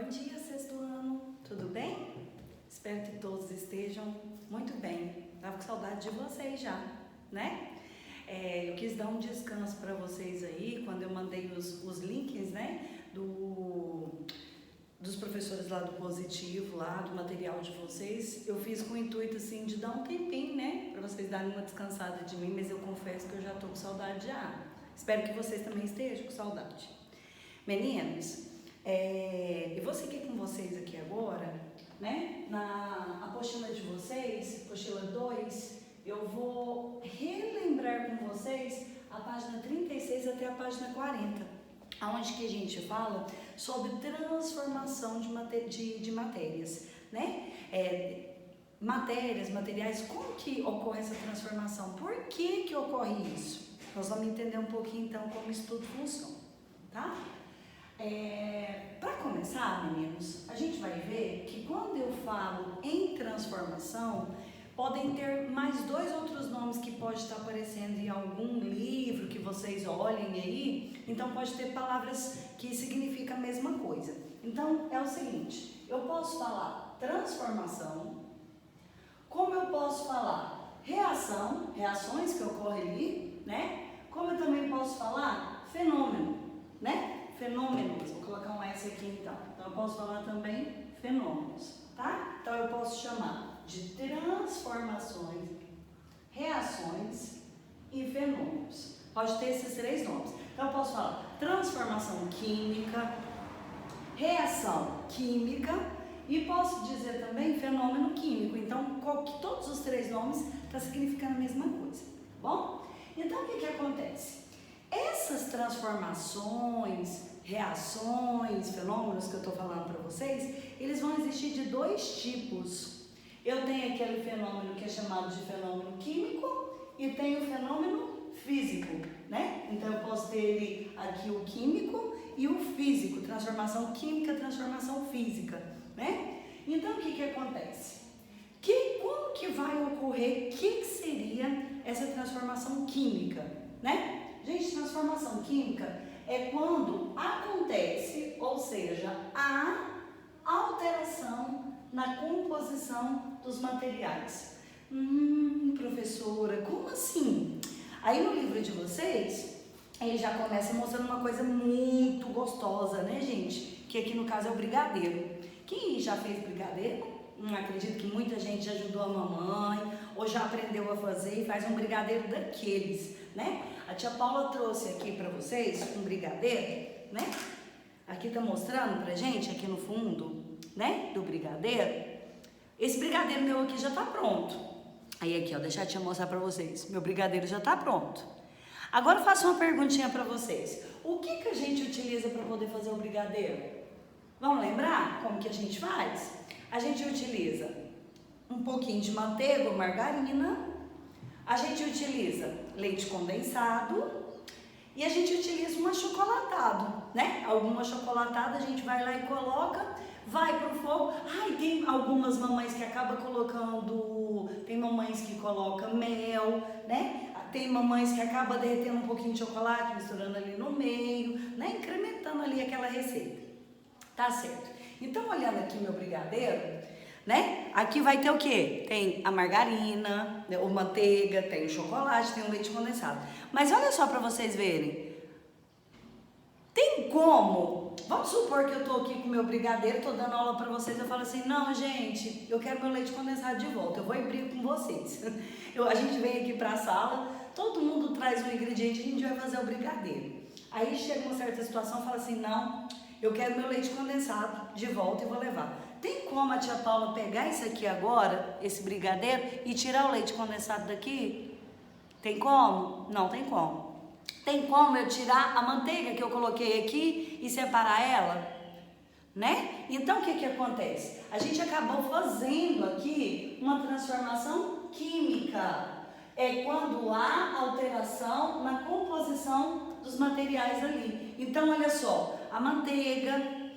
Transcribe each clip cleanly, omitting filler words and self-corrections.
Bom dia, sexto ano, tudo bem? Espero que todos estejam muito bem. Tava com saudade de vocês já, né? Eu quis dar um descanso para vocês aí, quando eu mandei os links, né, dos professores lá do Positivo, lá do material de vocês. Eu fiz com o intuito, assim, de dar um tempinho, né, para vocês darem uma descansada de mim, mas eu confesso que eu já tô com saudade já. Espero que vocês também estejam com saudade. Meninos, eu vou seguir com vocês aqui agora, né? Na apostila de vocês, apostila 2, eu vou relembrar com vocês a página 36 até a página 40, onde que a gente fala sobre transformação de matérias, né? Materiais, como que ocorre essa transformação? Por que ocorre isso? Nós vamos entender um pouquinho então como isso tudo funciona, tá? Para começar, meninos, a gente vai ver que quando eu falo em transformação, podem ter mais 2 outros nomes que pode estar aparecendo em algum livro que vocês olhem aí. Então pode ter palavras que significam a mesma coisa. Então é o seguinte, eu posso falar transformação, como eu posso falar reações que ocorrem ali, né? Como eu também posso falar fenômeno, né? Fenômenos, vou colocar um S aqui então. Então eu posso falar também fenômenos, tá? Então eu posso chamar de transformações, reações e fenômenos. Pode ter esses 3 nomes. Então eu posso falar transformação química, reação química e posso dizer também fenômeno químico. Então todos os 3 nomes estão significando a mesma coisa, tá bom? Então o que acontece? Essas transformações, reações, fenômenos que eu estou falando para vocês, eles vão existir de 2 tipos. Eu tenho aquele fenômeno que é chamado de fenômeno químico e tenho o fenômeno físico, né? Então eu posso ter aqui o químico e o físico, transformação química, transformação física, né? Então o que acontece? Como que vai ocorrer, que seria essa transformação química, né? Gente, transformação química é quando acontece, ou seja, a alteração na composição dos materiais. Professora, como assim? Aí no livro de vocês, ele já começa mostrando uma coisa muito gostosa, né, gente? Que aqui no caso é o brigadeiro. Quem já fez brigadeiro? Acredito que muita gente já ajudou a mamãe ou já aprendeu a fazer e faz um brigadeiro daqueles, né? A tia Paula trouxe aqui para vocês um brigadeiro, né? Aqui tá mostrando pra gente, aqui no fundo, né, do brigadeiro. Esse brigadeiro meu aqui já tá pronto. Aí aqui, ó, deixa a tia mostrar pra vocês. Meu brigadeiro já tá pronto. Agora eu faço uma perguntinha pra vocês. O que a gente utiliza para poder fazer o brigadeiro? Vamos lembrar como que a gente faz? A gente utiliza um pouquinho de manteiga ou margarina, a gente utiliza leite condensado e a gente utiliza um achocolatado, né? Alguma achocolatada a gente vai lá e coloca, vai pro fogo. Tem algumas mamães que acabam colocando, tem mamães que colocam mel, né? Tem mamães que acabam derretendo um pouquinho de chocolate, misturando ali no meio, né? Incrementando ali aquela receita. Tá certo. Então, olhando aqui meu brigadeiro, né? Aqui vai ter o quê? Tem a margarina, né? Ou manteiga, tem o chocolate, tem o leite condensado. Mas olha só para vocês verem. Tem como? Vamos supor que eu tô aqui com o meu brigadeiro, tô dando aula para vocês, eu falo assim, não, gente, eu quero meu leite condensado de volta, eu vou e brigo com vocês. A gente vem aqui para a sala, todo mundo traz um ingrediente, a gente vai fazer o brigadeiro. Aí chega uma certa situação, fala assim, não, eu quero meu leite condensado de volta e vou levar. Tem como a tia Paula pegar isso aqui agora, esse brigadeiro, e tirar o leite condensado daqui? Tem como? Não tem como. Tem como eu tirar a manteiga que eu coloquei aqui e separar ela? Né? Então o que acontece? A gente acabou fazendo aqui uma transformação química. É quando há alteração na composição dos materiais ali. Então olha só, a manteiga,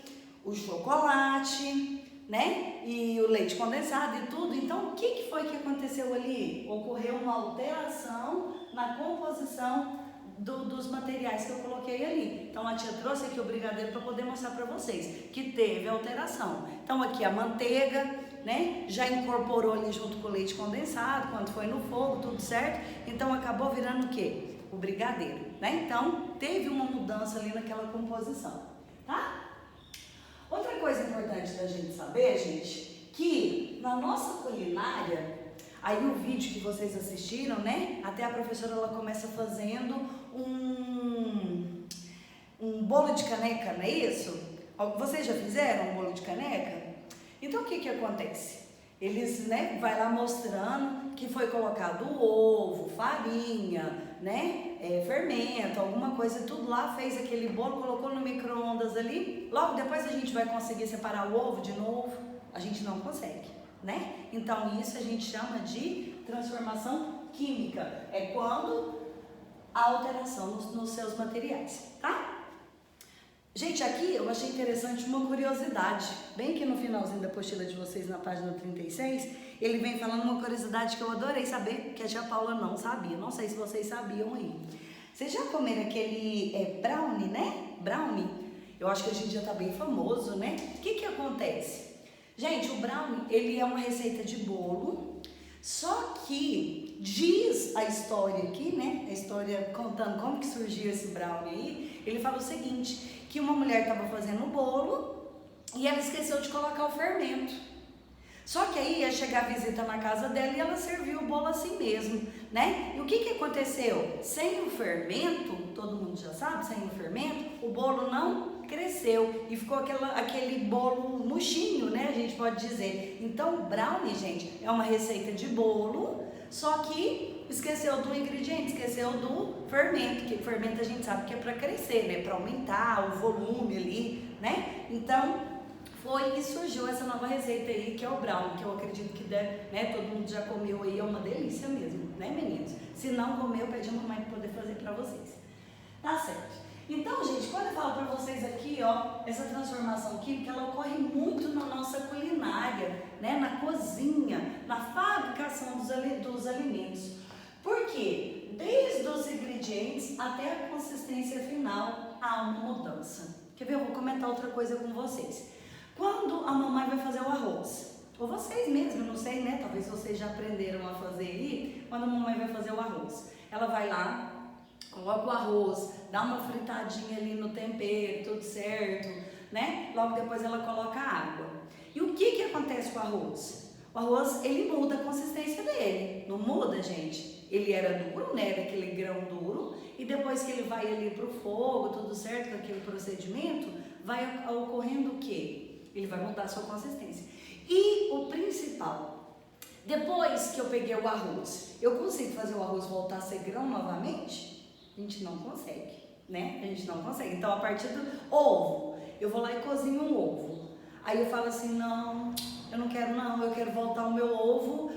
o chocolate, né? E o leite condensado e tudo. Então, o que foi que aconteceu ali? Ocorreu uma alteração na composição dos materiais que eu coloquei ali. Então a tia trouxe aqui o brigadeiro para poder mostrar para vocês que teve alteração. Então aqui a manteiga, né, já incorporou ali junto com o leite condensado, quando foi no fogo, tudo certo. Então acabou virando o quê? O brigadeiro, né? Então teve uma mudança ali naquela composição, tá? Outra coisa importante da gente saber, gente, que na nossa culinária, aí o vídeo que vocês assistiram, né? Até a professora ela começa fazendo um bolo de caneca, não é isso? Vocês já fizeram um bolo de caneca? Então o que que acontece? Eles, né, vai lá mostrando que foi colocado ovo, farinha, né, fermento, alguma coisa, tudo lá, fez aquele bolo, colocou no micro-ondas ali. Logo depois a gente vai conseguir separar o ovo de novo? A gente não consegue, né? Então isso a gente chama de transformação química. É quando há alteração nos seus materiais, tá? Gente, aqui eu achei interessante uma curiosidade, bem que no finalzinho da apostila de vocês, na página 36, ele vem falando uma curiosidade que eu adorei saber, que a tia Paula não sabia, não sei se vocês sabiam aí. Vocês já comeram aquele brownie, né? Brownie, eu acho que hoje em dia tá bem famoso, né? O que que acontece? Gente, o brownie, ele é uma receita de bolo, só que diz a história aqui, né? A história contando como que surgiu esse brownie aí, ele fala o seguinte, que uma mulher estava fazendo o bolo e ela esqueceu de colocar o fermento. Só que aí ia chegar a visita na casa dela e ela serviu o bolo assim mesmo, né? E o que que aconteceu? Sem o fermento, todo mundo já sabe, sem o fermento, o bolo não cresceu e ficou aquele bolo murchinho, né? A gente pode dizer. Então, o brownie, gente, é uma receita de bolo, só que esqueceu do ingrediente, esqueceu do fermento, que o fermento a gente sabe que é para crescer, né? Para aumentar o volume ali, né? Então, foi que surgiu essa nova receita aí, que é o brownie, que eu acredito que deve, né? Todo mundo já comeu aí, é uma delícia mesmo, né, meninos? Se não comeu, pede a mamãe para poder fazer para vocês. Tá certo? Então, gente, quando eu falo para vocês aqui, ó, essa transformação química, ela ocorre muito na nossa culinária, né? Na cozinha, na fabricação dos alimentos. Por quê? Desde os ingredientes até a consistência final, há uma mudança. Quer ver? Eu vou comentar outra coisa com vocês. Quando a mamãe vai fazer o arroz, ou vocês mesmos, não sei, né? Talvez vocês já aprenderam a fazer aí. Quando a mamãe vai fazer o arroz, ela vai lá, coloca o arroz, dá uma fritadinha ali no tempero, tudo certo, né? Logo depois ela coloca a água. E o que que acontece com o arroz? O arroz, ele muda a consistência dele, não muda, gente? Ele era duro, né? Era aquele grão duro, e depois que ele vai ali pro fogo, tudo certo, com aquele procedimento, vai ocorrendo o quê? Ele vai mudar a sua consistência. E o principal, depois que eu peguei o arroz, eu consigo fazer o arroz voltar a ser grão novamente? A gente não consegue, né? A gente não consegue. Então, a partir do ovo, eu vou lá e cozinho um ovo. Aí eu falo assim, não, eu não quero não, eu quero voltar o meu ovo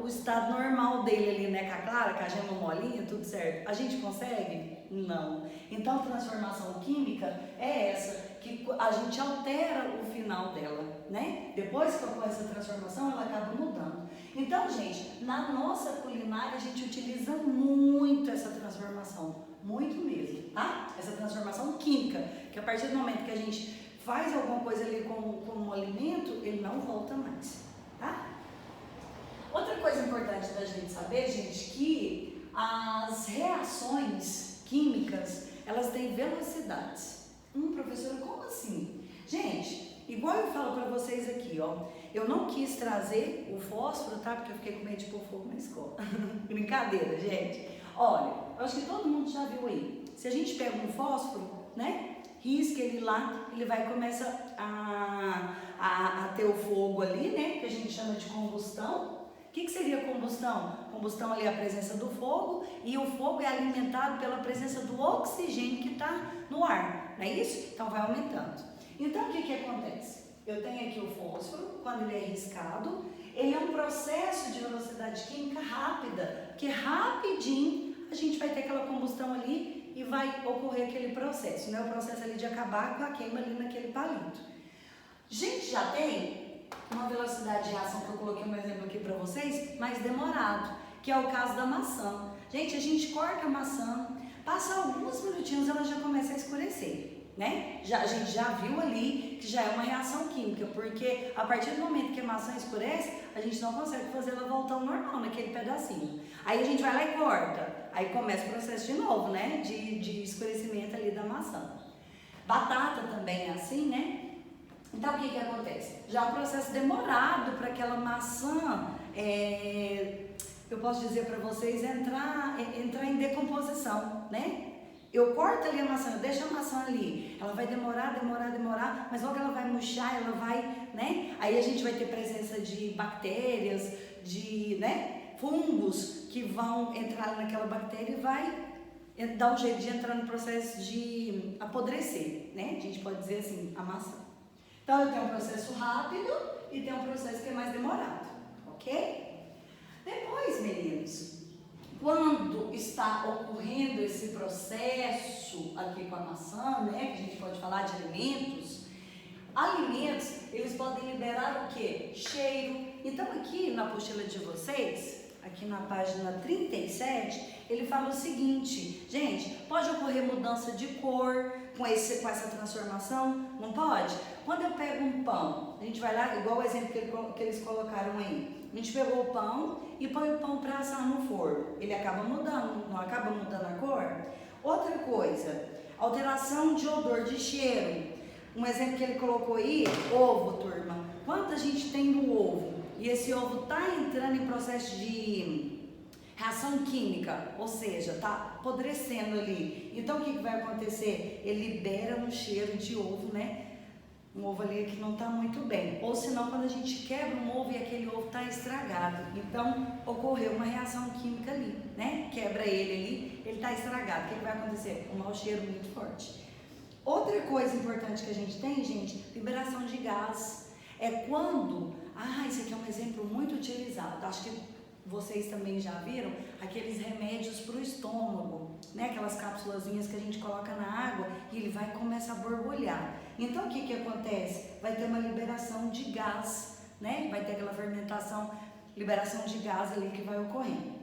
o estado normal dele ali, né? Com a clara, com a gema molinha, tudo certo. A gente consegue? Não. Então, a transformação química é essa, que a gente altera o final dela, né? Depois que ocorre essa transformação, ela acaba mudando. Então, gente, na nossa culinária, a gente utiliza muito essa transformação, muito mesmo, tá? Essa transformação química, que a partir do momento que a gente faz alguma coisa ali com um alimento, ele não volta mais, tá? Outra coisa importante da gente saber, gente, que as reações químicas, elas têm velocidades. Professora, como assim? Gente, igual eu falo pra vocês aqui, ó, eu não quis trazer o fósforo, tá? Porque eu fiquei com medo de pôr fogo na escola. Brincadeira, gente. Olha, eu acho que todo mundo já viu aí. Se a gente pega um fósforo, né? Risca ele lá, ele vai começar a ter o fogo ali, né? Que a gente chama de combustão. O que seria combustão? Combustão ali é a presença do fogo, e o fogo é alimentado pela presença do oxigênio que está no ar, não é isso? Então vai aumentando. Então o que acontece? Eu tenho aqui o fósforo, quando ele é riscado, ele é um processo de velocidade química rápida, que rapidinho a gente vai ter aquela combustão ali e vai ocorrer aquele processo, né? O processo ali de acabar com a queima ali naquele palito. Gente, já tem uma velocidade de reação que eu coloquei um exemplo aqui para vocês, mais demorado, que é o caso da maçã. Gente, a gente corta a maçã, Passa alguns minutinhos, ela já começa a escurecer, né? A gente já viu ali que já é uma reação química, porque a partir do momento que a maçã escurece, a gente não consegue fazer ela voltar ao normal naquele pedacinho. Aí a gente vai lá e corta, aí começa o processo de novo, né? De escurecimento ali da maçã. Batata também é assim, né? Então o que acontece? Já é um processo demorado para aquela maçã, eu posso dizer para vocês, entrar em decomposição, né? Eu corto ali a maçã, eu deixo a maçã ali, ela vai demorar, mas logo ela vai murchar, ela vai, né? Aí a gente vai ter presença de bactérias, né? Fungos que vão entrar naquela bactéria e vai dar um jeito de entrar no processo de apodrecer, né? A gente pode dizer assim, a maçã. Então eu tenho um processo rápido e tem um processo que é mais demorado, ok? Depois, meninos, quando está ocorrendo esse processo aqui com a maçã, né, que a gente pode falar de alimentos, eles podem liberar o quê? Cheiro. Então aqui na apostila de vocês, aqui na página 37, ele fala o seguinte, gente, pode ocorrer mudança de cor com essa transformação? Não pode? Quando eu pego um pão, a gente vai lá, igual o exemplo que eles colocaram aí, a gente pegou o pão e põe o pão para assar no forno, ele acaba mudando, não acaba mudando a cor? Outra coisa, alteração de odor, de cheiro. Um exemplo que ele colocou aí, ovo, turma. Quanto a gente tem no ovo? E esse ovo está entrando em processo de reação química, ou seja, está apodrecendo ali. Então o que vai acontecer? Ele libera um cheiro de ovo, né? Um ovo ali que não está muito bem. Ou senão quando a gente quebra um ovo e aquele ovo está estragado. Então ocorreu uma reação química ali, né? Quebra ele ali, ele está estragado. O que vai acontecer? Um mau cheiro muito forte. Outra coisa importante que a gente tem, gente, liberação de gás. É quando, esse aqui é um exemplo muito utilizado, acho que vocês também já viram, aqueles remédios para o estômago, né? Aquelas cápsulazinhas que a gente coloca na água e ele vai começar a borbulhar. Então o que acontece? Vai ter uma liberação de gás, né? Vai ter aquela fermentação, liberação de gás ali que vai ocorrendo.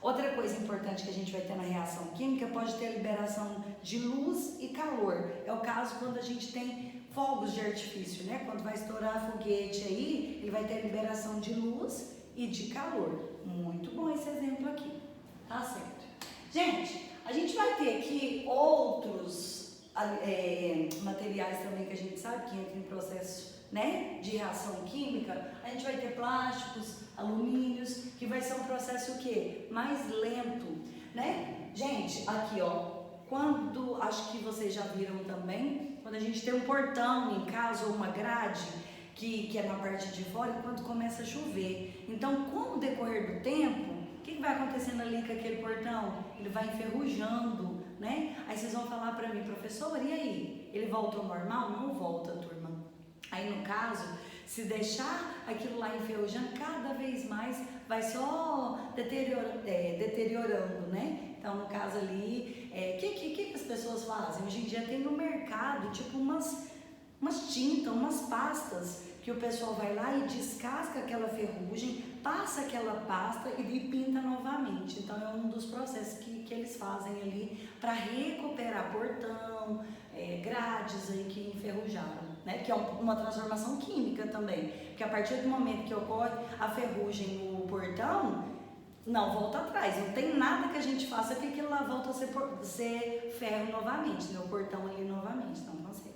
Outra coisa importante que a gente vai ter na reação química, pode ter a liberação de luz e calor. É o caso quando a gente tem fogos de artifício, né? Quando vai estourar foguete aí, ele vai ter a liberação de luz e de calor. Muito bom esse exemplo aqui, tá certo? Gente, a gente vai ter aqui outros materiais também que a gente sabe que entram em processo, né, de reação química. A gente vai ter plásticos, alumínios, que vai ser um processo o quê? Mais lento, né? Gente, aqui ó, acho que vocês já viram também, quando a gente tem um portão em casa ou uma grade, que é na parte de fora, quando começa a chover. Então, com o decorrer do tempo, o que vai acontecendo ali com aquele portão? Ele vai enferrujando, né? Aí vocês vão falar para mim, professor, e aí? Ele volta ao normal? Não volta, turma. Aí no caso, se deixar aquilo lá enferrujando, cada vez mais vai só deteriorando, né? Então no caso ali, que as pessoas fazem? Hoje em dia tem no mercado, tipo umas tintas, umas pastas, que o pessoal vai lá e descasca aquela ferrugem, passa aquela pasta e pinta novamente. Então é um dos processos que eles fazem ali para recuperar portão, grades aí que enferrujaram, né? Que é uma transformação química também, porque a partir do momento que ocorre a ferrugem no portão, não volta atrás, não tem nada que a gente faça que aquilo lá volta a ser ferro novamente, né? O portão ali novamente, não consegue.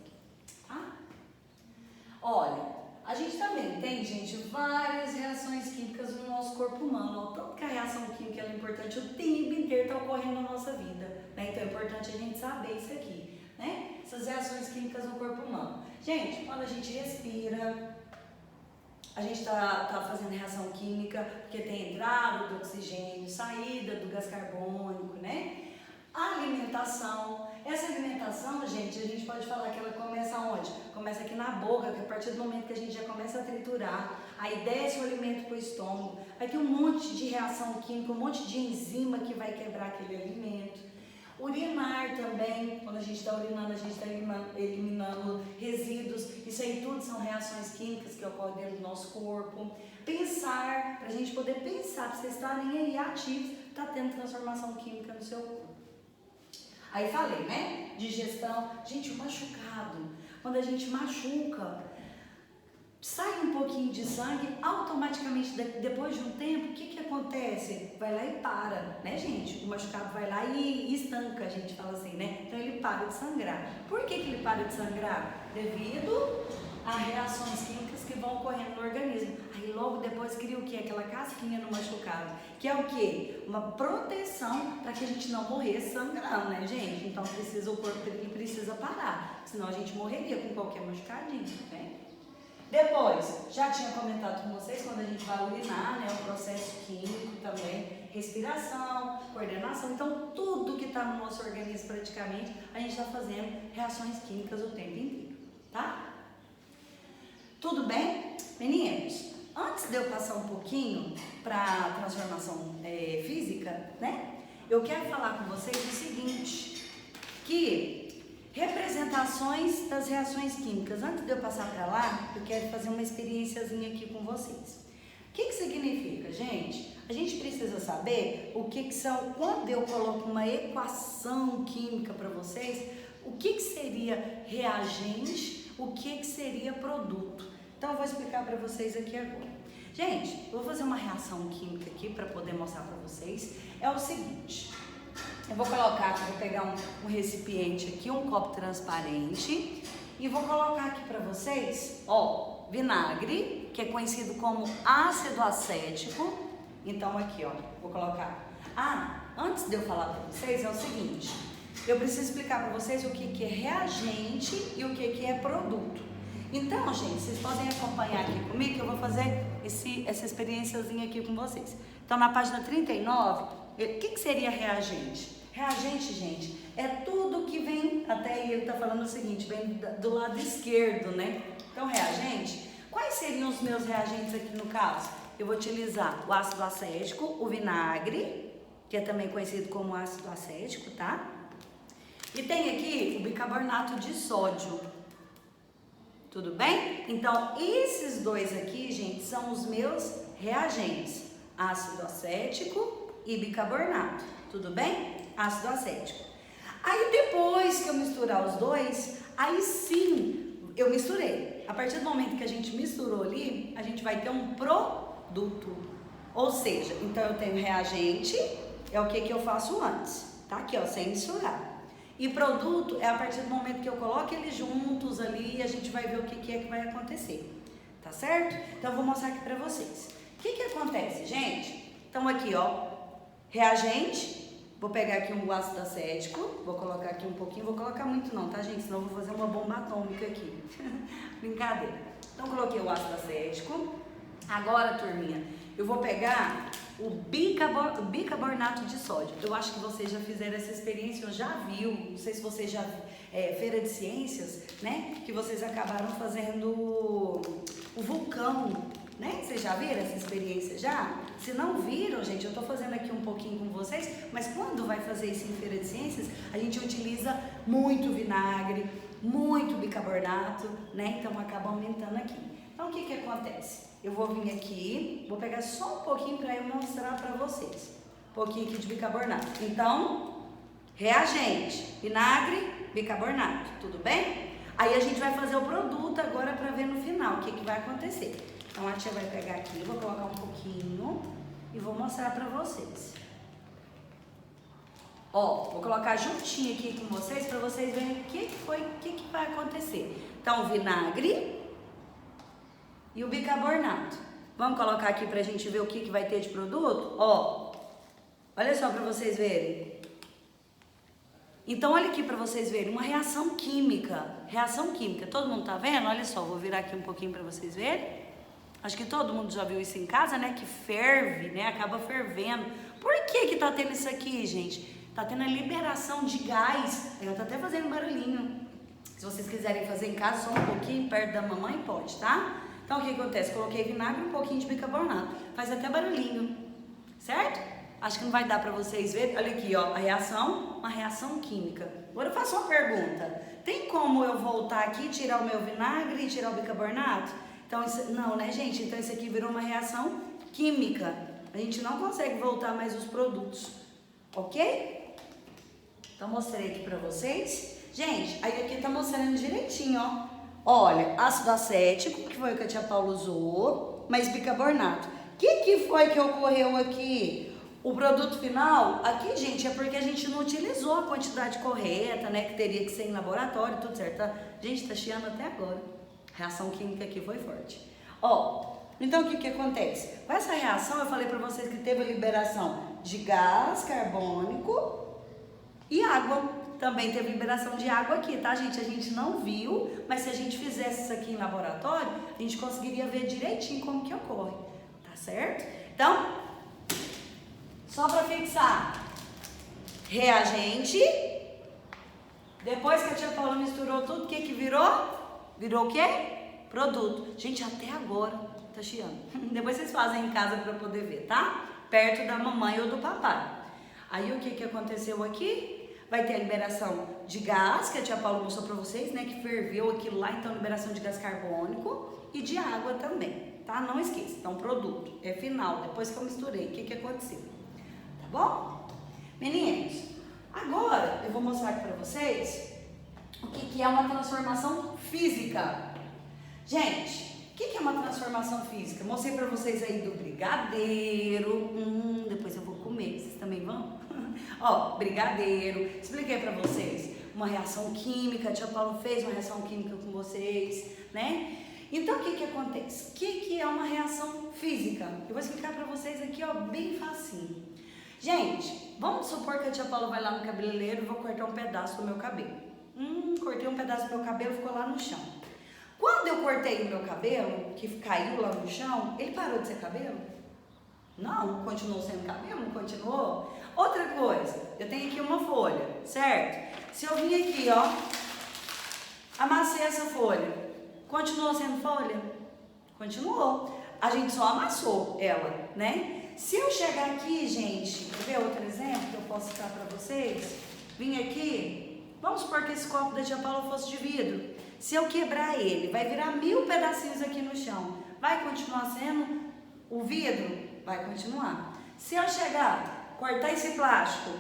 Olha, a gente também tem, gente, várias reações químicas no nosso corpo humano. Ó, tanto que a reação química é importante, o tempo inteiro está ocorrendo na nossa vida, né? Então é importante a gente saber isso aqui, né? Essas reações químicas no corpo humano. Gente, quando a gente respira, a gente está fazendo reação química porque tem entrada do oxigênio, saída do gás carbônico, né? A alimentação. Essa alimentação, gente, a gente pode falar que ela começa onde? Começa aqui na boca, que a partir do momento que a gente já começa a triturar, aí desce o alimento para o estômago, vai ter um monte de reação química, um monte de enzima que vai quebrar aquele alimento. Urinar também, quando a gente está urinando, a gente está eliminando resíduos, isso aí tudo são reações químicas que ocorrem dentro do nosso corpo. Pensar, para a gente poder pensar, para vocês estarem aí ativos, está tendo transformação química no seu corpo. Aí falei, né? Digestão. Gente, o machucado. Quando a gente machuca, sai um pouquinho de sangue, automaticamente, depois de um tempo, o que acontece? Vai lá e para, né, gente? O machucado vai lá e estanca, a gente fala assim, né? Então ele para de sangrar. Por que ele para de sangrar? Devido a reações químicas que vão ocorrendo no organismo. Aí logo depois cria o que? Aquela casquinha no machucado, que é o que? Uma proteção para que a gente não morrer sangrando, né, gente? Então o corpo ele precisa parar, senão a gente morreria com qualquer machucadinho, né? Depois, já tinha comentado com vocês, quando a gente vai urinar, né, o processo químico também, respiração, coordenação, então tudo que está no nosso organismo praticamente, a gente está fazendo reações químicas o tempo inteiro, tá? Tudo bem? Meninos, antes de eu passar um pouquinho para a transformação física, né, eu quero falar com vocês o seguinte, que representações das reações químicas. Antes de eu passar para lá, eu quero fazer uma experiênciazinha aqui com vocês. O que significa, gente? A gente precisa saber o que são, quando eu coloco uma equação química para vocês, o que seria reagente, o que seria produto. Então eu vou explicar para vocês aqui agora. Gente, eu vou fazer uma reação química aqui para poder mostrar para vocês. É o seguinte, eu vou colocar aqui, vou pegar um recipiente aqui, um copo transparente e vou colocar aqui para vocês, ó, vinagre, que é conhecido como ácido acético. Então aqui, ó, vou colocar. Antes de eu falar para vocês é o seguinte, eu preciso explicar para vocês o que é reagente e o que é produto. Então, gente, vocês podem acompanhar aqui comigo que eu vou fazer essa experiênciazinha aqui com vocês. Então, na página 39, o que seria reagente? Reagente, gente, é tudo que vem, até aí ele está falando o seguinte, vem do lado esquerdo, né? Então, reagente, quais seriam os meus reagentes aqui no caso? Eu vou utilizar o ácido acético, o vinagre, que é também conhecido como ácido acético, tá? E tem aqui o bicarbonato de sódio. Tudo bem? Então, esses dois aqui, gente, são os meus reagentes. Ácido acético e bicarbonato. Tudo bem? Ácido acético. Aí, depois que eu misturar os dois, aí sim, eu misturei. A partir do momento que a gente misturou ali, a gente vai ter um produto. Ou seja, então eu tenho reagente, é o que eu faço antes. Tá aqui, ó, sem misturar. E produto é a partir do momento que eu coloco eles juntos ali e a gente vai ver o que é que vai acontecer, tá certo? Então eu vou mostrar aqui pra vocês. O que acontece, gente? Então aqui, ó, reagente, vou pegar aqui um ácido acético, vou colocar aqui um pouquinho, vou colocar muito não, tá, gente? Senão eu vou fazer uma bomba atômica aqui. Brincadeira. Então coloquei o ácido acético. Agora, turminha, eu vou pegar o bicarbonato de sódio. Eu acho que vocês já fizeram essa experiência, eu já viu, não sei se vocês já feira de ciências, né? Que vocês acabaram fazendo o vulcão, né? Vocês já viram essa experiência já? Se não viram, gente, eu tô fazendo aqui um pouquinho com vocês, mas quando vai fazer isso em feira de ciências, a gente utiliza muito vinagre, muito bicarbonato, né? Então acaba aumentando aqui. Então o que acontece? Eu vou vir aqui, vou pegar só um pouquinho para eu mostrar para vocês. Um pouquinho aqui de bicarbonato. Então, reagente, vinagre, bicarbonato, tudo bem? Aí a gente vai fazer o produto agora para ver no final o que vai acontecer. Então a tia vai pegar aqui, vou colocar um pouquinho e vou mostrar para vocês. Ó, vou colocar juntinho aqui com vocês para vocês verem o que vai acontecer. Então, o vinagre e o bicarbonato. Vamos colocar aqui pra gente ver o que vai ter de produto? Ó, olha só pra vocês verem. Então, olha aqui pra vocês verem, uma reação química. Reação química, todo mundo tá vendo? Olha só, vou virar aqui um pouquinho pra vocês verem. Acho que todo mundo já viu isso em casa, né? Que ferve, né? Acaba fervendo. Por que tá tendo isso aqui, gente? Tá tendo a liberação de gás. Eu tô até fazendo barulhinho. Se vocês quiserem fazer em casa, só um pouquinho perto da mamãe, pode, tá? Então, o que acontece? Coloquei vinagre e um pouquinho de bicarbonato. Faz até barulhinho, certo? Acho que não vai dar pra vocês verem. Olha aqui, ó, a reação, uma reação química. Agora eu faço uma pergunta. Tem como eu voltar aqui, tirar o meu vinagre e tirar o bicarbonato? Então, isso, não, né, gente? Então, isso aqui virou uma reação química. A gente não consegue voltar mais os produtos, ok? Então, mostrei aqui pra vocês. Gente, aí aqui tá mostrando direitinho, ó. Olha, ácido acético, que foi o que a tia Paula usou, mas bicarbonato. O que foi que ocorreu aqui? O produto final, aqui, gente, é porque a gente não utilizou a quantidade correta, né? Que teria que ser em laboratório, tudo certo, tá? Gente, tá chiando até agora. A reação química aqui foi forte. Ó, então o que acontece? Com essa reação, eu falei pra vocês que teve a liberação de gás carbônico e água. Também teve liberação de água aqui, tá, gente? A gente não viu, mas se a gente fizesse isso aqui em laboratório, a gente conseguiria ver direitinho como que ocorre, tá certo? Então, só para fixar, reagente, depois que a tia Paula misturou tudo, o que que virou? Virou o quê? Produto. Gente, até agora tá chiando. Depois vocês fazem em casa para poder ver, tá? Perto da mamãe ou do papai. Aí o que que aconteceu aqui? Vai ter a liberação de gás, que a tia Paula mostrou para vocês, né? Que ferveu aquilo lá, então liberação de gás carbônico e de água também, tá? Não esqueça, então produto é final, depois que eu misturei, o que que aconteceu? Tá bom? Meninos, agora eu vou mostrar aqui para vocês o que que é uma transformação física. Gente, o que que é uma transformação física? Mostrei para vocês aí do brigadeiro, depois eu vou comer, vocês também vão? Ó, brigadeiro, expliquei pra vocês uma reação química, a tia Paula fez uma reação química com vocês, né? Então, o que que acontece? O que que é uma reação física? Eu vou explicar pra vocês aqui, ó, bem facinho. Gente, vamos supor que a tia Paula vai lá no cabeleireiro e vou cortar um pedaço do meu cabelo. Cortei um pedaço do meu cabelo e ficou lá no chão. Quando eu cortei o meu cabelo, que caiu lá no chão, ele parou de ser cabelo? Não, continuou sendo cabelo, não continuou? Outra coisa, eu tenho aqui uma folha, certo? Se eu vim aqui, ó, amassei essa folha, continuou sendo folha? Continuou. A gente só amassou ela, né? Se eu chegar aqui, gente, quer ver outro exemplo que eu posso citar para vocês? Vim aqui, vamos supor que esse copo da tia Paula fosse de vidro. Se eu quebrar ele, vai virar 1000 pedacinhos aqui no chão. Vai continuar sendo o vidro? Vai continuar. Se eu chegar, cortar esse plástico,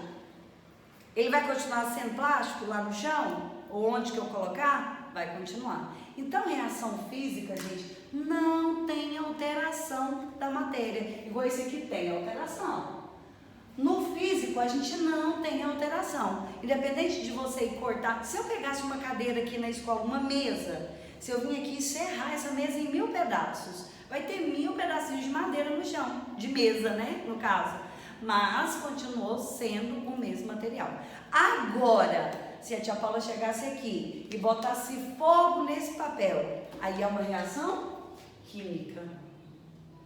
ele vai continuar sendo plástico lá no chão? Ou onde que eu colocar? Vai continuar. Então, reação física, gente, não tem alteração da matéria. Igual esse aqui tem alteração. No físico, a gente não tem alteração. Independente de você cortar, se eu pegasse uma cadeira aqui na escola, uma mesa, se eu vim aqui serrar essa mesa em 1000 pedaços, vai ter 1000 pedacinhos de madeira no chão, de mesa, né, no caso. Mas continuou sendo o mesmo material. Agora, se a tia Paula chegasse aqui e botasse fogo nesse papel, aí é uma reação química.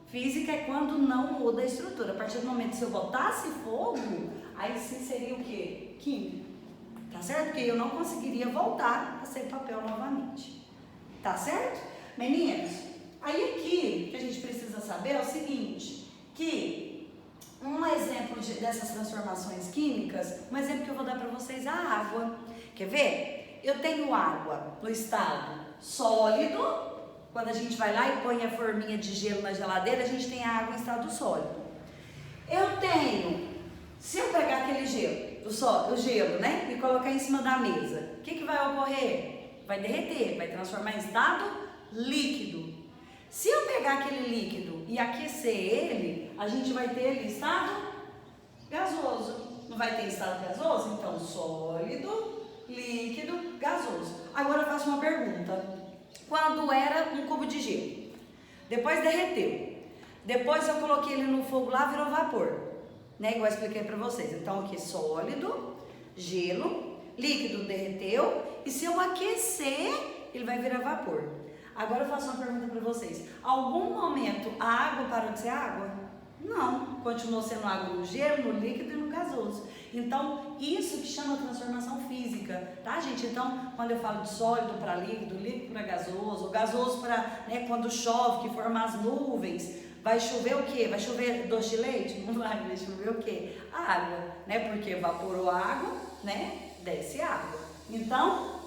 Física é quando não muda a estrutura. A partir do momento que se eu botasse fogo, aí sim seria o quê? Química. Tá certo? Porque eu não conseguiria voltar a ser papel novamente. Tá certo? Meninos, aí aqui que a gente precisa saber é o seguinte, que um exemplo dessas transformações químicas, um exemplo que eu vou dar para vocês é a água. Quer ver? Eu tenho água no estado sólido. Quando a gente vai lá e põe a forminha de gelo na geladeira, a gente tem a água em estado sólido. Eu tenho, se eu pegar aquele gelo, o gelo, né, e colocar em cima da mesa, o que que vai ocorrer? Vai derreter, vai transformar em estado líquido. Se eu pegar aquele líquido e aquecer ele, a gente vai ter ele estado gasoso. Não vai ter estado gasoso? Então, sólido, líquido, gasoso. Agora eu faço uma pergunta. Quando era um cubo de gelo, depois derreteu, depois eu coloquei ele no fogo lá, virou vapor, né? Igual eu expliquei pra vocês. Então aqui sólido, gelo, líquido derreteu, e se eu aquecer, ele vai virar vapor. Agora eu faço uma pergunta pra vocês. Algum momento a água parou de ser água? Não, continuou sendo água no gelo, no líquido e no gasoso. Então, isso que chama transformação física, tá, gente? Então, quando eu falo de sólido para líquido, líquido para gasoso, o gasoso para, né, quando chove, que forma as nuvens, vai chover o quê? Vai chover doce de leite? Não vai chover o quê? A água, né? Porque evaporou a água, né? Desce água. Então,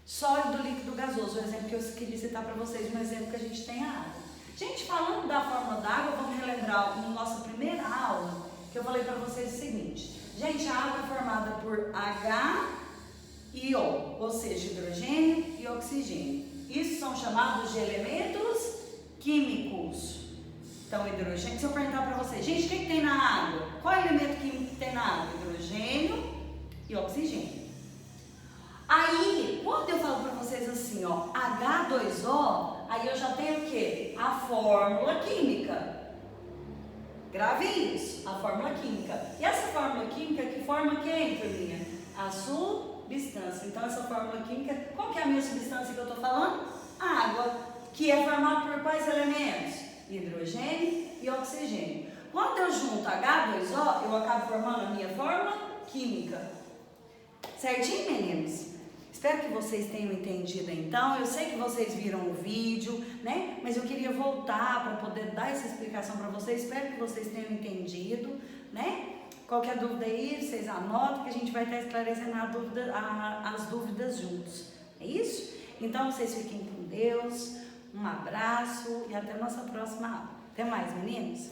sólido, líquido, gasoso, o exemplo que eu queria citar para vocês, um exemplo que a gente tem a água. Gente, falando da fórmula da água, vamos relembrar na nossa primeira aula, que eu falei para vocês o seguinte. Gente, a água é formada por H e O, ou seja, hidrogênio e oxigênio. Isso são chamados de elementos químicos. Então, hidrogênio, se eu perguntar para vocês, gente, o que tem na água? Qual é o elemento químico que tem na água? Hidrogênio e oxigênio. Aí, quando eu falo para vocês assim, ó, H2O, aí eu já tenho o quê? A fórmula química. Grave isso, a fórmula química. E essa fórmula química que forma quem, turminha? A substância. Então, essa fórmula química, qual que é a minha substância que eu estou falando? A água, que é formada por quais elementos? Hidrogênio e oxigênio. Quando eu junto H2O, eu acabo formando a minha fórmula química. Certinho, meninos? Espero que vocês tenham entendido então. Eu sei que vocês viram o vídeo, né? Mas eu queria voltar para poder dar essa explicação para vocês. Espero que vocês tenham entendido, né? Qualquer dúvida aí, vocês anotam que a gente vai estar esclarecendo as dúvidas juntos. É isso? Então, vocês fiquem com Deus. Um abraço e até a nossa próxima aula. Até mais, meninos!